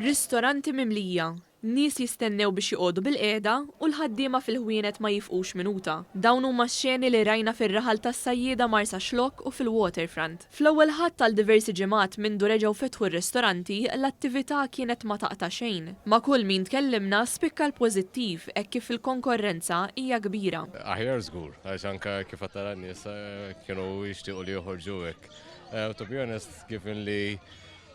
Ristoranti mimlija, nies jistennew biex joqogħdu bil-qiegħda u l-ħaddiema fil-ħwienet ma jifqux minuta. Dawn huma x-xeni li rajna fir-raħal tas-sajjieda Marsa Xlokk u fil-Waterfront. Fl-ewwel ħadd tal-diversi ġimgħat mindu reġgħu fetħu r-ristoranti, l-attività kienet ma taqta' xejn. Ma' kull min tkellimna spikka l-pożittiv hekk kif il-konkurrenza hija kbira. Aħjar żgur, għax anke kif tara n-nies kienu jixtiequ li joħorġu hekk. To be honest, given li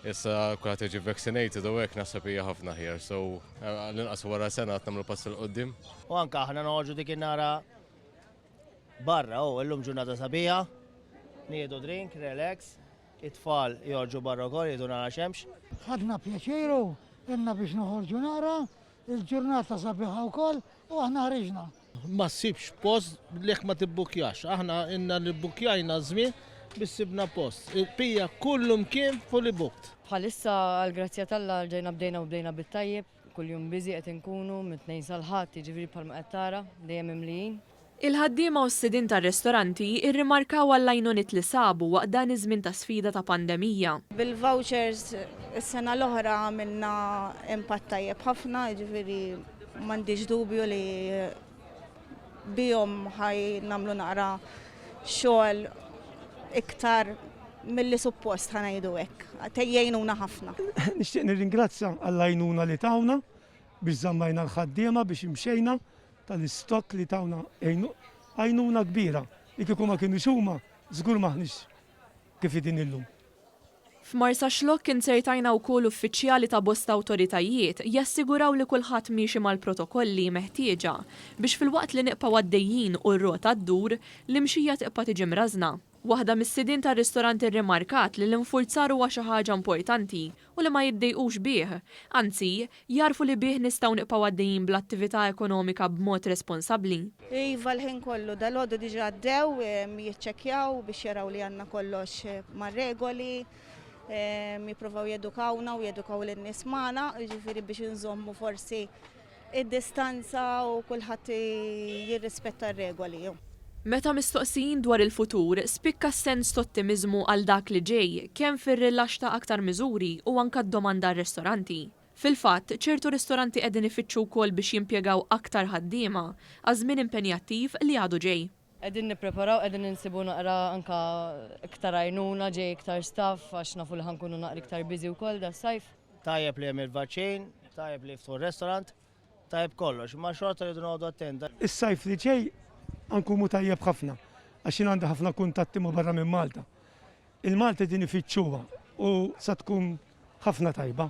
issa kulħadd jiġi vaccinated u hekk naħseb hija ħafna ħjar, so l-inqas wara sena qed nagħmlu pass il qudiem. U anke aħna noħorġu dik in-nara barra, illum ġurnata sabiħa, nieħdu drink, relax, it-tfal jorġu barra wkoll jieħdu nara xemx. Ħadna pjaċiru, inna biex noħorġu nara, il-ġurnata sabiħa wkoll u aħna ħriġna. Ma ssibx post lek ma tibbukjax, aħna inna nibbukjajna żmien biex sibna post. Il-pija kullum kien fully booked. Bħalissa għal-grazzja tal-Alla ġejna bdejna bit-tajjeb, kuljum biżi qed inkunu mit-tnejn sal-ħadd, jiġifieri bħalma qed tara dejjem imlijin. Il-ħaddiema u s-sidin tar-ristoranti irrimarkaw għall-għajnuniet li sabu waqt dan iż-żmien ta' sfida ta' pandemija. Bil-vouchers is-sena l-oħra għamilna impatt tajjeb ħafna, jiġifieri m'għandix dubju li bihom ħaj nagħmlu naqra xogħol iktar mill-li suppost ħanajdu hekk. Tejjejnuna ħafna. Nixtieq nirringrazzja għall-għajnuna li tawna biex żammajna l-ħaddiema biex imxejna tal-istok li tawna għajnuna kbira. Li kieku ma kienu xuma, żgur maħniex kif idin illum. F'Marsa Xlokk insertajna wkoll uffiċjali ta' bosta awtoritajiet jassiguraw li kulħadd miexi mal-protokolli meħtieġa biex fil-waqt li neqgħu għaddejjin u r-rota ddur l-imxija tibqa' tiġi mrażna. Waħda mis-sidin tar-ristoranti rrimarkat li l-infurzar huwa xi ħaġa importanti u li ma jiddejqux bih, anzi jarfu li bih nistgħu nibqgħu għaddejjin bl-attività ekonomika b'mod responsabbli. Iva l-ħin kollu dal-għodu diġà għaddew jiċċekkjaw biex jaraw li għandna kollox mar-regoli, jippruvaw jedukawna u jedukaw lin-nies magħna, jiġifieri biex inżommu forsi id-distanza u kulħadd jirrispetta r-regoli. Meta mistoqsijin dwar il-futur, spikka sens t-ottimizmu għal dak li ġej kemm fir-rilaxx ta' aktar miżuri u anke d-domanda r-ristoranti. Fil-fatt, ċertu ristoranti qegħdin ifittxu wkoll biex jimpjegaw aktar ħaddiema għaż-żmien impenjattiv li għadu ġej. Qegħdin nippreparaw, qegħdin insibu naqra anke iktar għajnuna ġej iktar staff għax nafu li ħankunu naqra iktar biżi wkoll das-sajf. Tajjeb li hemm il-vaċċin, tajjeb li jiftu r-restorant, tajjeb kollox, ma xorta rridu noqogħdu attenta. Is-sajf li ġej ankumu tajjeb ħafna, għax jien għandi ħafna kuntatti ma' barra minn Malta. Il-Malta din ifittxuha u sa tkun ħafna tajba.